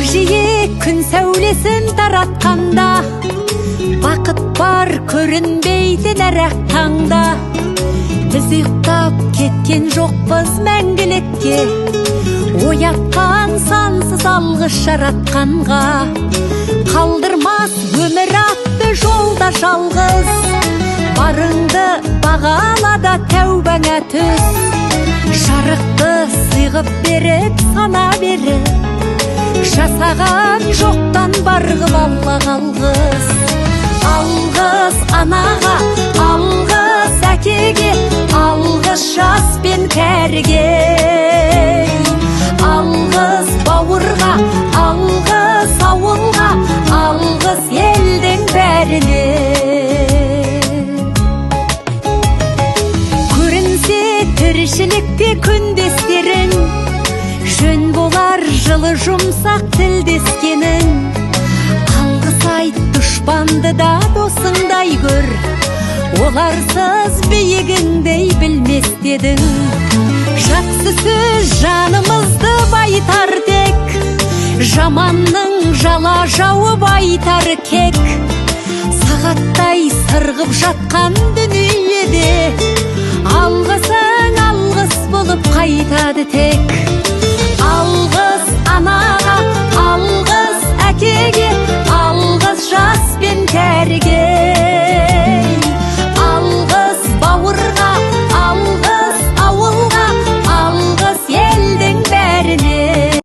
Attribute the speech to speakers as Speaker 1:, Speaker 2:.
Speaker 1: жиі күн сәулесін таратқанда, бақыт бар көрінбейтін әр таңда. Біз ұйықтап кеткен жоқпыз мәңгілікке, оятқан сансыз алғыс жаратқанға. Қалдырмас өмір атты жолда жалғыз, барыңды бағалада тәубаңа түс. Жарықты сыйғып беріп сана беріп, жасаған жоқтан барғып алла қалғыз. Алғыз анаға, алғыз әкеге, алғыз жас пен кәріге. Алғыз бауырға, алғыз ауылға, алғыз елдің бәріне. Көрінсе тіршілікте күндестерің, жөн болар жылы жұмсақ тілдескенің. Алғыс айт дұшпанды да досыңдай көр, оларсыз биігіңдей білмес дедің. Жақсы сөз жанымызды байтар тек, жаманның жала жауып айтар кек. Сағаттай сырғып жатқан дүниеде, алғысың алғыс болып қайтады тек.